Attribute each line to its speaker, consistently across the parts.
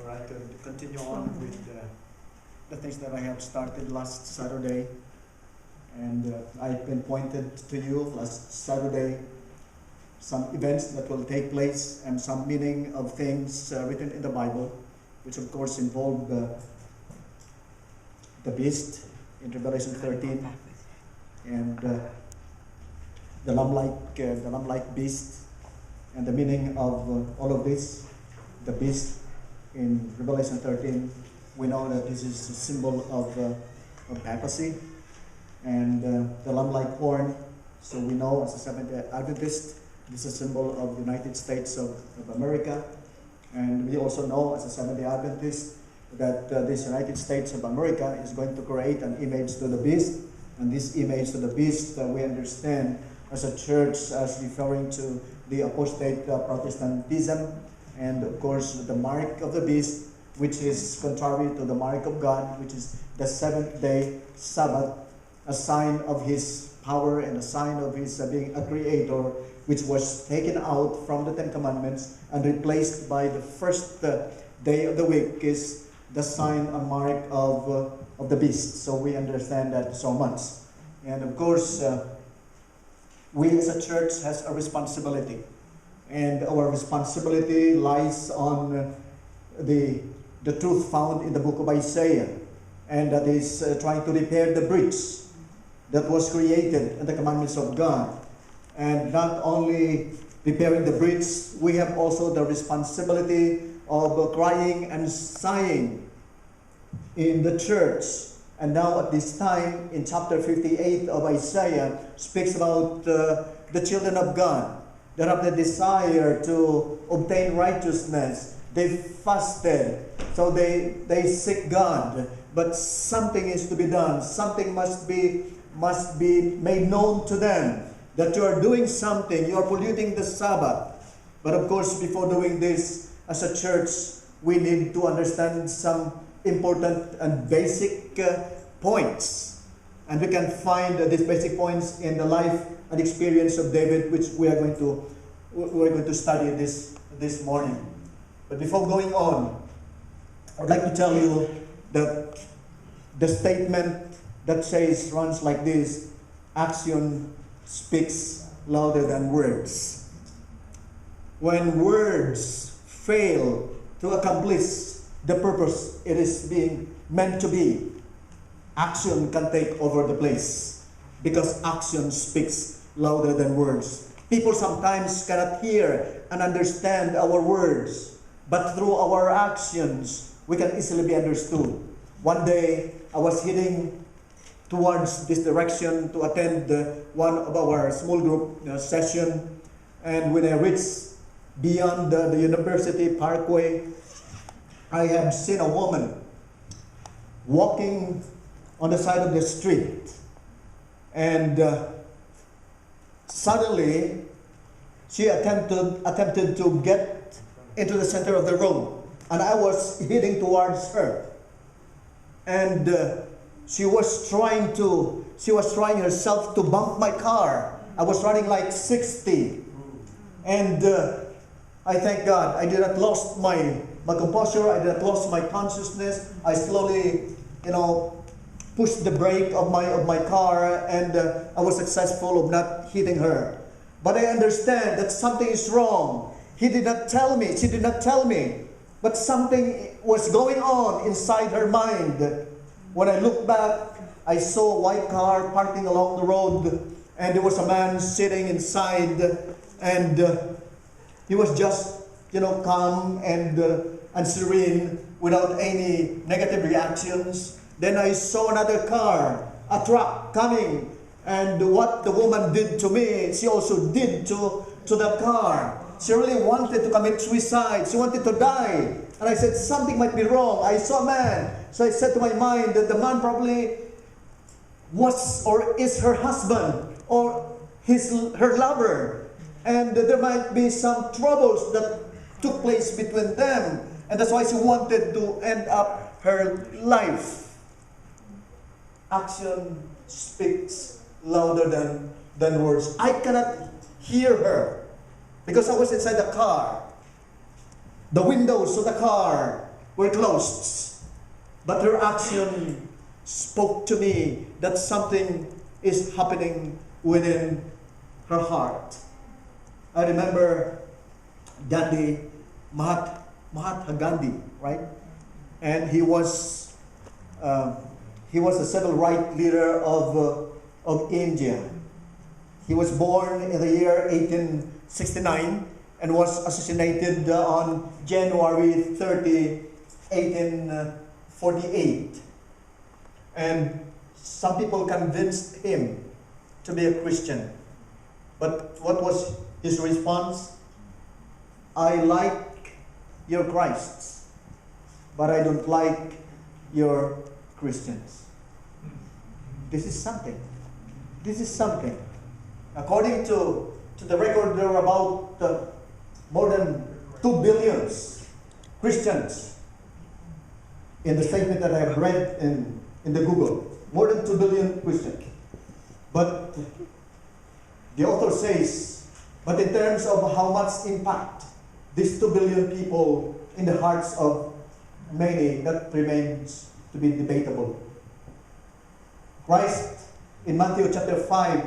Speaker 1: or I could continue on with the things that I have started last Saturday. And I've been pointed to you last Saturday some events that will take place and some meaning of things written in the Bible, which of course involve the beast in Revelation 13 and the lamb-like beast, and the meaning of all of this. The beast in Revelation 13, we know that this is a symbol of papacy, and the lamb-like horn. So we know as a Seventh-day Adventist, this is a symbol of the United States of America, and we also know as a Seventh-day Adventist that this United States of America is going to create an image to the beast, and this image to the beast we understand as a church as referring to the apostate Protestantism, and of course the mark of the beast, which is contrary to the mark of God, which is the seventh-day Sabbath, a sign of His power and a sign of His being a creator, which was taken out from the Ten Commandments and replaced by the first day of the week is the sign and mark of the beast. So we understand that so much. And of course, we as a church has a responsibility. And our responsibility lies on the truth found in the book of Isaiah. And that is trying to repair the breach that was created in the commandments of God. And not only repairing the breach, we have also the responsibility of crying and sighing in the church. And now at this time, in chapter 58 of Isaiah, speaks about the children of God that have the desire to obtain righteousness. They fasted, so they seek God. But something is to be done. Something must be made known to them, that you are doing something, you are polluting the Sabbath. But of course, before doing this, as a church, we need to understand some important and basic points. And we can find these basic points in the life and experience of David, which we're going to study this morning. But before going on, I'd like to tell you that the statement that runs like this: action speaks louder than words. When words fail to accomplish the purpose it is being meant to be, action can take over the place, because action speaks louder than words. People sometimes cannot hear and understand our words, but through our actions, we can easily be understood. One day, I was heading towards this direction to attend one of our small group session, and when I reached beyond the University Parkway, I have seen a woman walking on the side of the street, and suddenly she attempted to get into the center of the road, and I was heading towards her, and she was trying herself to bump my car. I was running like 60, and I thank God I did not lost my composure. I did not lost my consciousness. I slowly, pushed the brake of my car, and I was successful of not hitting her. But I understand that something is wrong. He did not tell me. She did not tell me. But something was going on inside her mind. When I looked back, I saw a white car parking along the road, and there was a man sitting inside, and he was just, calm and serene, without any negative reactions. Then I saw another car, a truck coming, and what the woman did to me, she also did to the car. She really wanted to commit suicide. She wanted to die. And I said, something might be wrong. I saw a man. So I said to my mind that the man probably was or is her husband or her lover. And there might be some troubles that took place between them. And that's why she wanted to end up her life. Action speaks louder than words. I cannot hear her because I was inside the car. The windows of the car were closed. But her action spoke to me that something is happening within her heart. I remember Gandhi, Mahatma Gandhi, right? And he was a civil rights leader of India. He was born in the year 1869 and was assassinated on January 30, 1848. And some people convinced him to be a Christian. But what was his response? I like your Christs, but I don't like your Christians. This is something. This is something. According to the record, there are about more than 2 billion Christians in the statement that I have read in the Google. More than 2 billion Christians. But the author says, but in terms of how much impact these 2 billion people in the hearts of many, that remains to be debatable. Christ in Matthew chapter 5,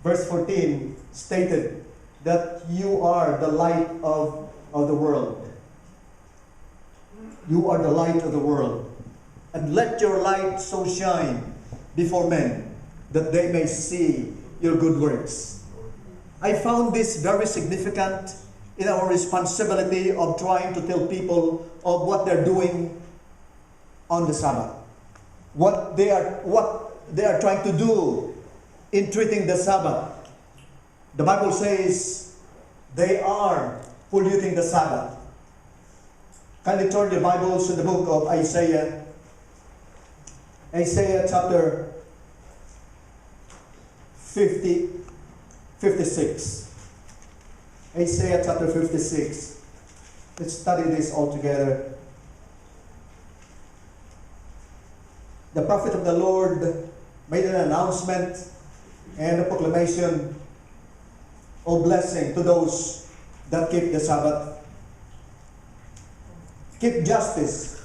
Speaker 1: verse 14, stated that you are the light of the world. You are the light of the world. And let your light so shine before men that they may see your good works. I found this very significant in our responsibility of trying to tell people of what they're doing on the Sabbath. What they are trying to do in treating the Sabbath. The Bible says they are polluting the Sabbath. Kindly turn your Bibles to the book of Isaiah. Isaiah chapter 56. Isaiah chapter 56. Let's study this all together. The prophet of the Lord made an announcement and a proclamation of blessing to those that keep the Sabbath. Keep justice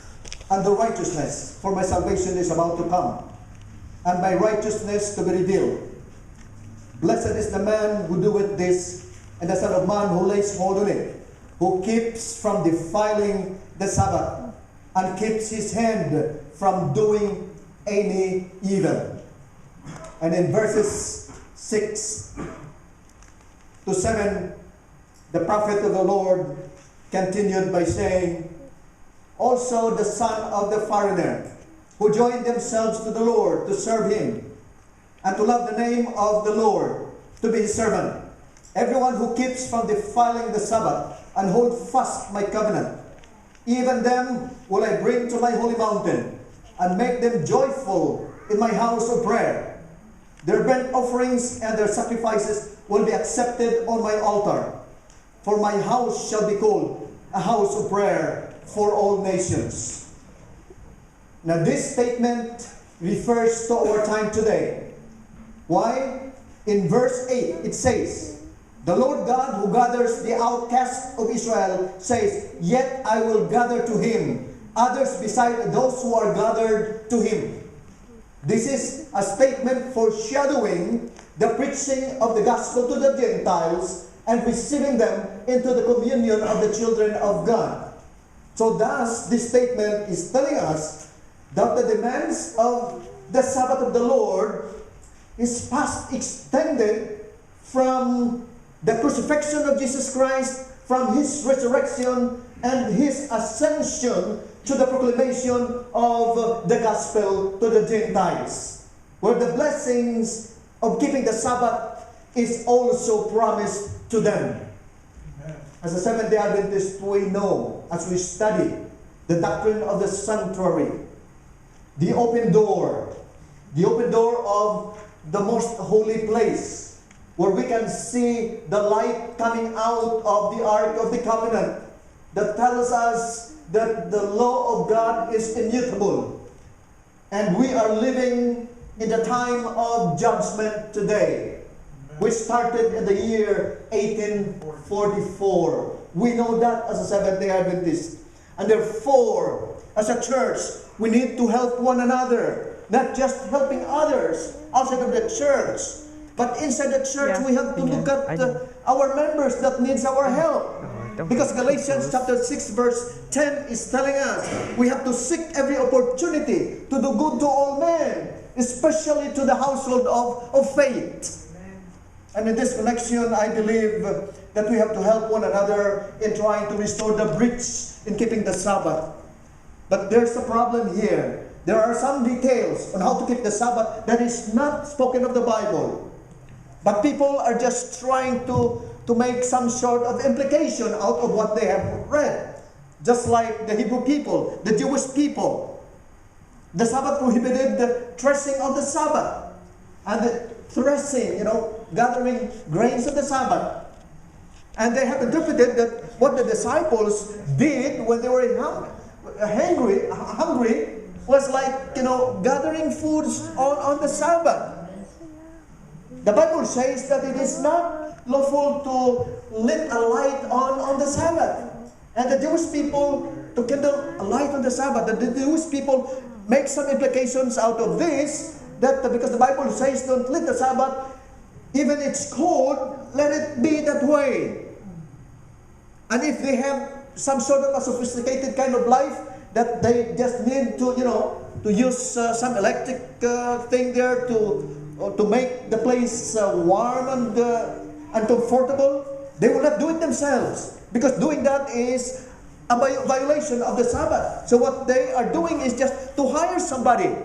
Speaker 1: and the righteousness, for my salvation is about to come, and my righteousness to be revealed. Blessed is the man who doeth this, and the Son of Man who lays hold on it, who keeps from defiling the Sabbath, and keeps his hand from doing any evil. And in verses 6 to 7, the prophet of the Lord continued by saying, also the son of the foreigner, who joined themselves to the Lord to serve him, and to love the name of the Lord, to be his servant. Everyone who keeps from defiling the Sabbath, and hold fast my covenant, even them will I bring to my holy mountain, and make them joyful in my house of prayer. Their burnt offerings and their sacrifices will be accepted on my altar. For my house shall be called a house of prayer for all nations. Now this statement refers to our time today. Why? In verse 8 it says, the Lord God who gathers the outcasts of Israel says, yet I will gather to him others beside those who are gathered to him. This is a statement foreshadowing the preaching of the gospel to the Gentiles and receiving them into the communion of the children of God. So thus, this statement is telling us that the demands of the Sabbath of the Lord is past extended from the crucifixion of Jesus Christ, from his resurrection and his ascension to the proclamation of the gospel to the Gentiles, where the blessings of keeping the Sabbath is also promised to them. As a Seventh-day Adventist, we know, as we study the doctrine of the sanctuary, the open door of the most holy place, where we can see the light coming out of the Ark of the Covenant, that tells us that the law of God is immutable. And we are living in the time of judgment today, which started in the year 1844. We know that as a Seventh-day Adventist. And therefore, as a church, we need to help one another. Not just helping others outside of the church, but inside the church, we have to look at our members that needs our help. Because Galatians chapter 6 verse 10 is telling us we have to seek every opportunity to do good to all men, especially to the household of faith. And in this connection, I believe that we have to help one another in trying to restore the breach in keeping the Sabbath. But there's a problem here. There are some details on how to keep the Sabbath that is not spoken of the Bible. But people are just trying to make some sort of implication out of what they have read. Just like the Hebrew people, the Jewish people. The Sabbath prohibited the threshing of the Sabbath. And the threshing, gathering grains of the Sabbath. And they have interpreted that what the disciples did when they were hungry was like, gathering foods on the Sabbath. The Bible says that it is not lawful to lit a light on the Sabbath. And the Jewish people, to kindle a light on the Sabbath, the Jewish people make some implications out of this, that because the Bible says don't lit the Sabbath, even it's cold, let it be that way. And if they have some sort of a sophisticated kind of life, that they just need to, to use some electric thing there to make the place warm and comfortable, they will not do it themselves. Because doing that is a violation of the Sabbath. So what they are doing is just to hire somebody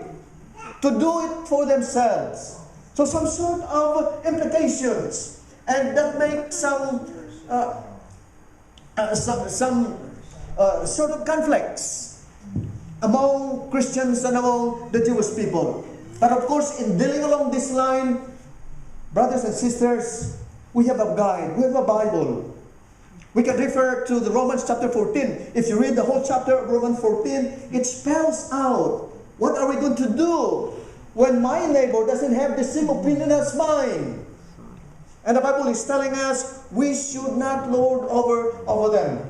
Speaker 1: to do it for themselves. So some sort of implications. And that makes some sort of conflicts among Christians and among the Jewish people. But of course, in dealing along this line, brothers and sisters, we have a guide, we have a Bible. We can refer to the Romans chapter 14. If you read the whole chapter of Romans 14, it spells out what are we going to do when my neighbor doesn't have the same opinion as mine. And the Bible is telling us we should not lord over them.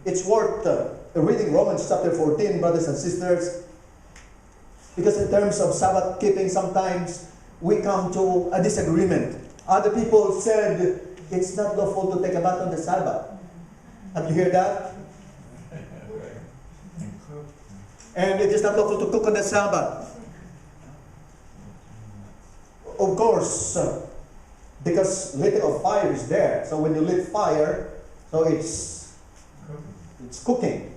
Speaker 1: It's worth reading Romans chapter 14, brothers and sisters, because in terms of Sabbath keeping, sometimes we come to a disagreement. Other people said it's not lawful to take a bath on the Sabbath. Have you heard that? And it is not lawful to cook on the Sabbath. Of course, because lighting of fire is there. So when you lit fire, so it's cooking.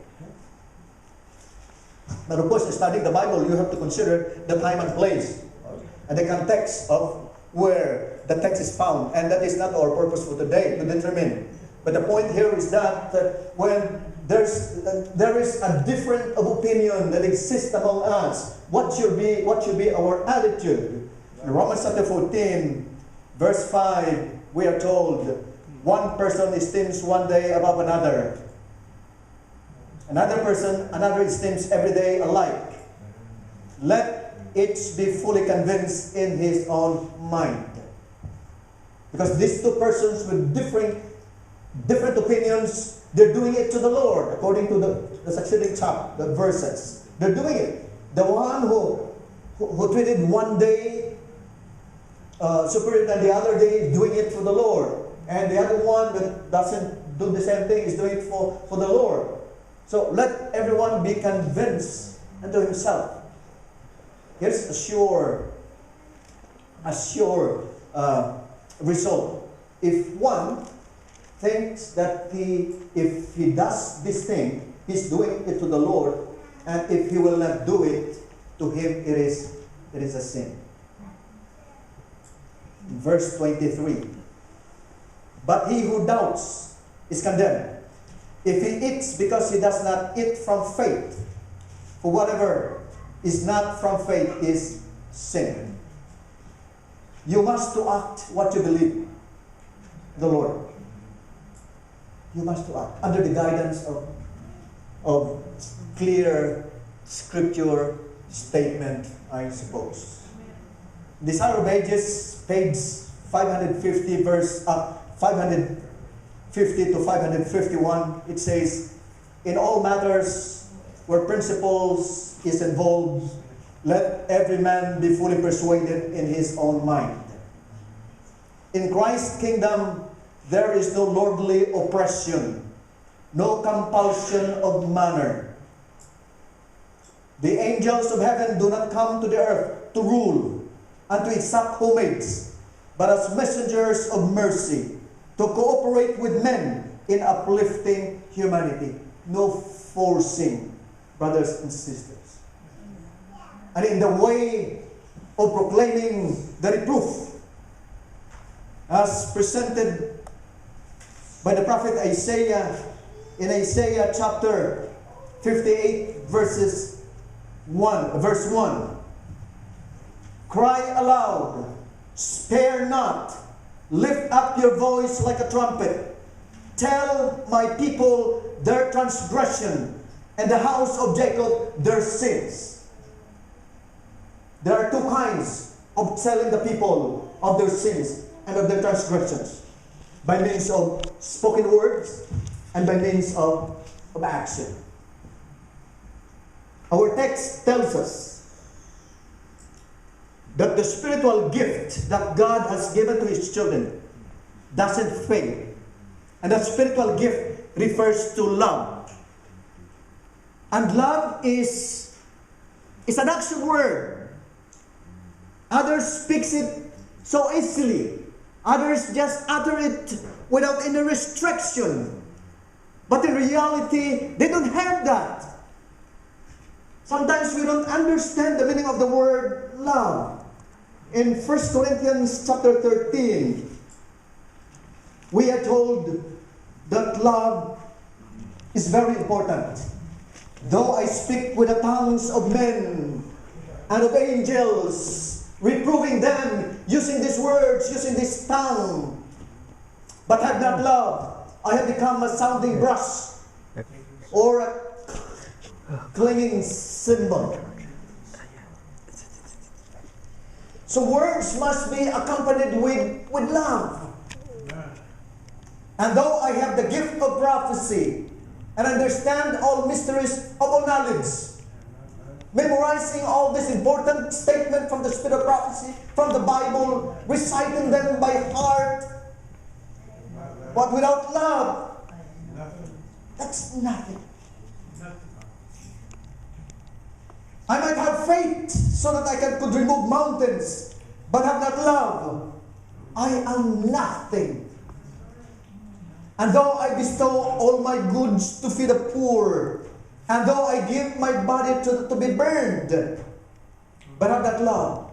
Speaker 1: But of course, studying the Bible, you have to consider the time and place and the context of where the text is found. And that is not our purpose for today to determine. But the point here is that when there is a difference of opinion that exists among us, what should be our attitude? In Romans chapter 14, verse 5, we are told, one person esteems one day above another. Another esteems every day alike. Let each be fully convinced in his own mind. Because these two persons with different opinions, they're doing it to the Lord, according to the succeeding the verses. They're doing it. The one who treated one day superior than the other day is doing it for the Lord. And the other one that doesn't do the same thing is doing it for the Lord. So let everyone be convinced unto himself. Here's a sure result. If one thinks that if he does this thing, he's doing it to the Lord, and if he will not do it, to him it is a sin. Verse 23. But he who doubts is condemned. If he eats because he does not eat from faith, for whatever is not from faith is sin. You must to act what you believe, the Lord. You must to act under the guidance of clear scripture statement, I suppose. Desire of Ages, page 550 to 551, it says, In all matters where principles is involved, let every man be fully persuaded in his own mind. In Christ's kingdom, there is no lordly oppression, no compulsion of manner. The angels of heaven do not come to the earth to rule and to exact homage, but as messengers of mercy, to cooperate with men in uplifting humanity. No forcing, brothers and sisters. And in the way of proclaiming the reproof, as presented by the prophet Isaiah in Isaiah chapter 58 verse 1. Cry aloud, spare not, lift up your voice like a trumpet. Tell my people their transgression and the house of Jacob their sins. There are two kinds of telling the people of their sins and of their transgressions. By means of spoken words and by means of action. Our text tells us that the spiritual gift that God has given to His children doesn't fail. And that spiritual gift refers to love. And love is an action word. Others speaks it so easily. Others just utter it without any restriction. But in reality, they don't have that. Sometimes we don't understand the meaning of the word love. In 1 Corinthians chapter 13, we are told that love is very important. Though I speak with the tongues of men and of angels, reproving them, using these words, using this tongue, but have not love, I have become a sounding brass or a clinging cymbal. So words must be accompanied with love. And though I have the gift of prophecy and understand all mysteries of all knowledge, memorizing all this important statement from the Spirit of prophecy, from the Bible, reciting them by heart, but without love, that's nothing. I might have faith so that I could remove mountains, but have not love, I am nothing. And though I bestow all my goods to feed the poor, and though I give my body to be burned, but have not love.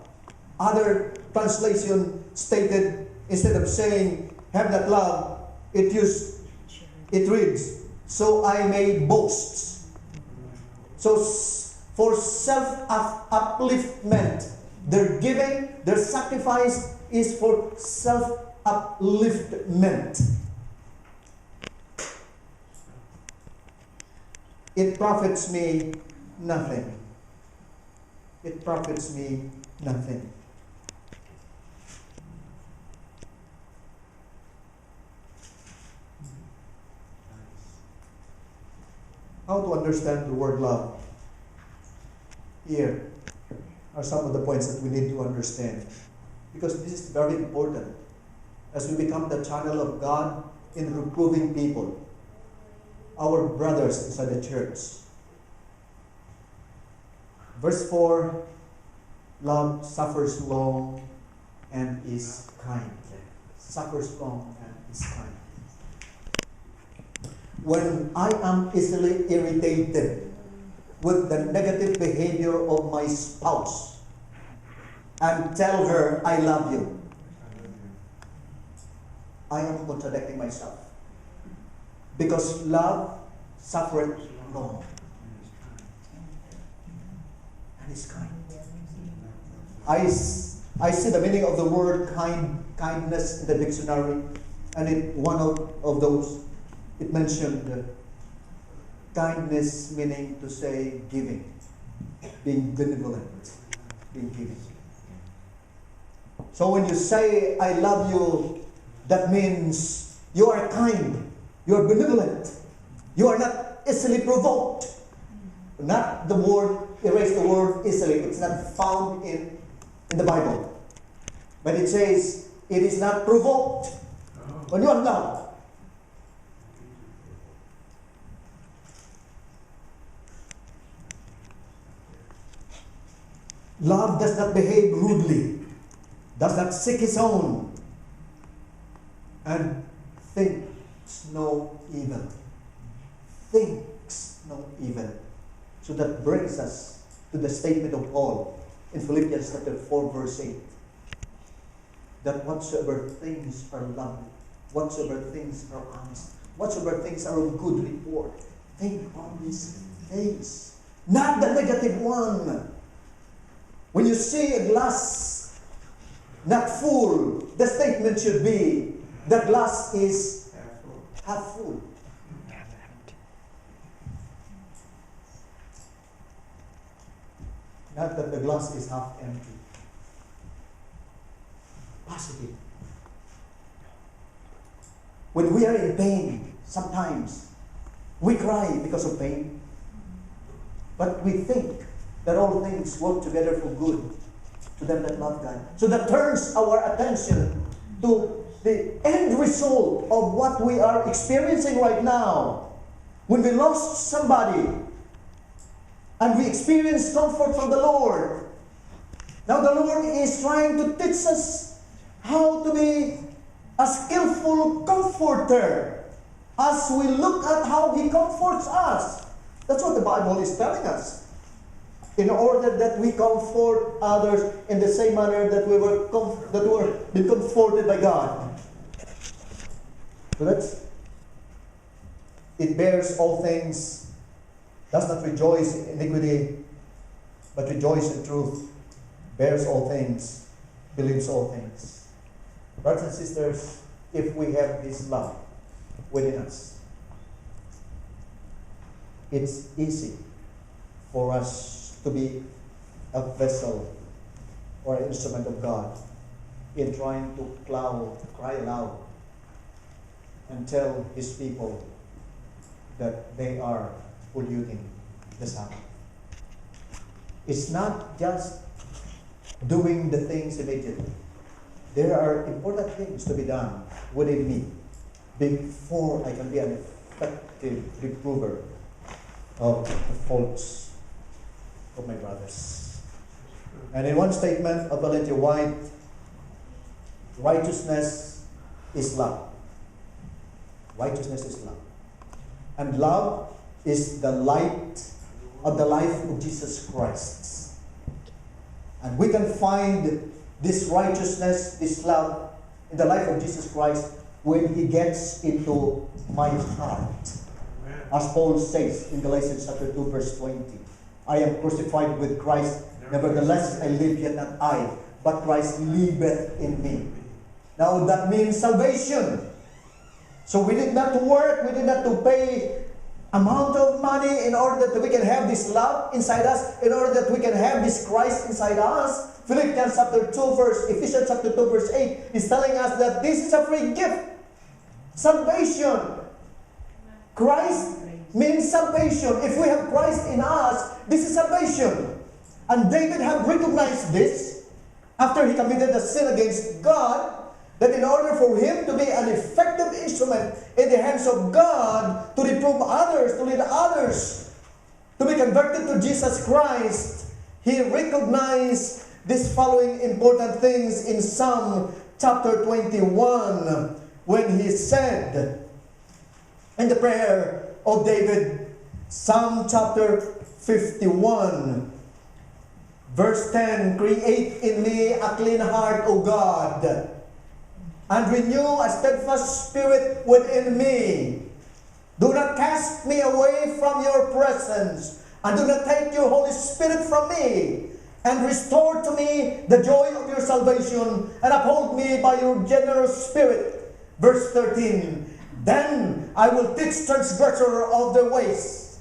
Speaker 1: Other translation stated, instead of saying, have not love, it reads, so I may boast. So for self-upliftment, their giving, their sacrifice is for self-upliftment. It profits me nothing. It profits me nothing. How to understand the word love? Here are some of the points that we need to understand. Because this is very important as we become the channel of God in reproving people, our brothers inside the church. Verse 4, love suffers long and is kind. Suffers long and is kind. When I am easily irritated with the negative behavior of my spouse and tell her I love you, I am contradicting myself. Because love suffereth long and is kind. I see the meaning of the word kindness in the dictionary, and one of those, it mentioned kindness meaning to say giving, being benevolent, being giving. So when you say I love you, that means you are kind, you are benevolent, you are not easily provoked. Not the word, erase the word easily. It's not found in the Bible. But it says, it is not provoked when you are love. Love does not behave rudely, does not seek his own, and thinks no evil. Thinks no evil. So that brings us to the statement of Paul in Philippians chapter 4, verse 8. That whatsoever things are lovely, whatsoever things are honest, whatsoever things are of good report, think on these things. Not the negative one. When you see a glass not full, the statement should be, the glass is half full. Not that the glass is half empty. Positive. When we are in pain, sometimes we cry because of pain. But we think that all things work together for good to them that love God. So that turns our attention to the end result of what we are experiencing right now. When we lost somebody and we experience comfort from the Lord. Now the Lord is trying to teach us how to be a skillful comforter as we look at how He comforts us. That's what the Bible is telling us. In order that we comfort others in the same manner that we were been comforted by God. So that's, it bears all things, does not rejoice in iniquity, but rejoice in truth, bears all things, believes all things. Brothers and sisters, if we have this love within us, it's easy for us to be a vessel or an instrument of God in trying to cry aloud and tell His people that they are polluting the Sabbath. It's not just doing the things immediately. There are important things to be done within me before I can be an effective reprover of the faults of my brothers. And in one statement of Ellen G. White, righteousness is love. Righteousness is love. And love is the light of the life of Jesus Christ. And we can find this righteousness, this love in the life of Jesus Christ when He gets into my heart. As Paul says in Galatians chapter 2, verse 20. I am crucified with Christ, nevertheless I live, yet not I, but Christ liveth in me. Now that means salvation. So we did not work, we did not to pay amount of money in order that we can have this love inside us, in order that we can have this Christ inside us. Philippians chapter 2 verse, Ephesians chapter 2 verse 8 is telling us that this is a free gift. Salvation. Christ means salvation. If we have Christ in us, this is salvation. And David had recognized this after he committed a sin against God, that in order for him to be an effective instrument in the hands of God to reprove others, to lead others to be converted to Jesus Christ, he recognized these following important things in Psalm chapter 21 when he said in the prayer of David, Psalm chapter 51, verse 10, create in me a clean heart, O God, and renew a steadfast spirit within me. Do not cast me away from your presence, and do not take your Holy Spirit from me, and restore to me the joy of your salvation, and uphold me by your generous spirit. Verse 13, then I will teach transgressor of your ways,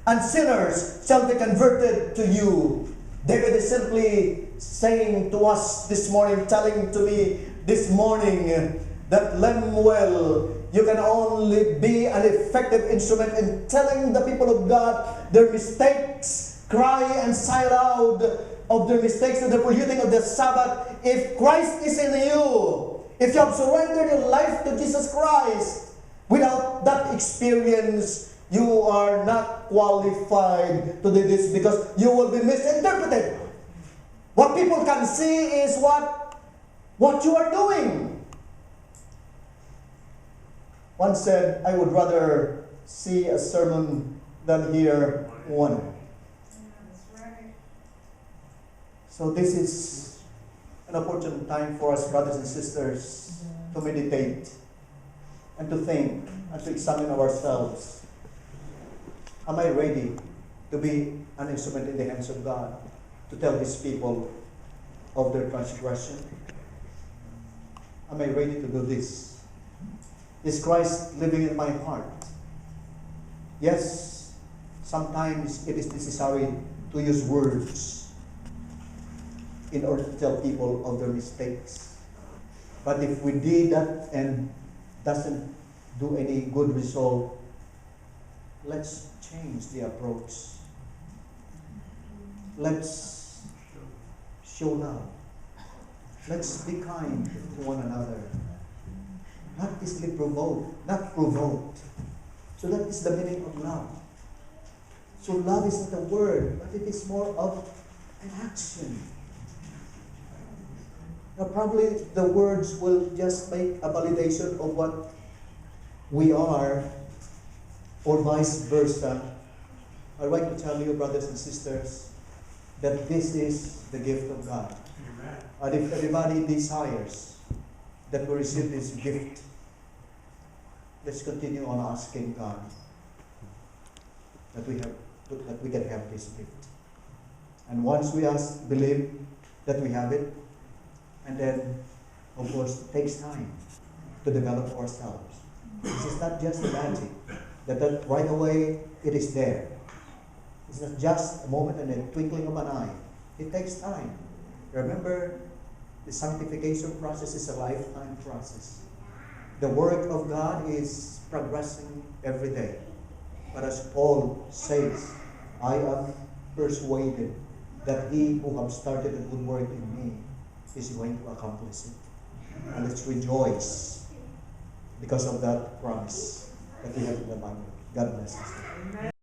Speaker 1: and sinners shall be converted to you. David is simply saying to us this morning, telling to me this morning, that Lemuel You can only be an effective instrument in telling the people of God their mistakes, cry and sigh loud of their mistakes and the polluting of the Sabbath. If Christ is in you, if you have surrendered your life to Jesus Christ, without that experience, you are not qualified to do this because you will be misinterpreted. What people can see is what you are doing. One said, I would rather see a sermon than hear one.
Speaker 2: That's right.
Speaker 1: So this is an opportune time for us, brothers and sisters, to meditate and to think and to examine ourselves. Am I ready to be an instrument in the hands of God to tell His people of their transgression? Am I ready to do this? Is Christ living in my heart? Yes, sometimes it is necessary to use words in order to tell people of their mistakes. But if we did that and doesn't do any good result, let's change the approach. Let's show love. Let's be kind to one another. Not easily provoked, not provoked. So that is the meaning of love. So love is not a word, but it is more of an action. Now probably the words will just make a validation of what we are, or vice versa. I'd like to tell you, brothers and sisters, that this is the gift of God.
Speaker 3: Amen.
Speaker 1: And if everybody desires that we receive this gift, let's continue on asking God that we can have this gift. And once we believe that we have it, and then, of course, it takes time to develop ourselves. This is not just a magic, that right away it is there. It's not just a moment and a twinkling of an eye. It takes time. Remember, the sanctification process is a lifetime process. The work of God is progressing every day. But as Paul says, I am persuaded that he who has started a good work in me is going to accomplish it. And let's rejoice because of that promise that we have in the Bible. God bless us.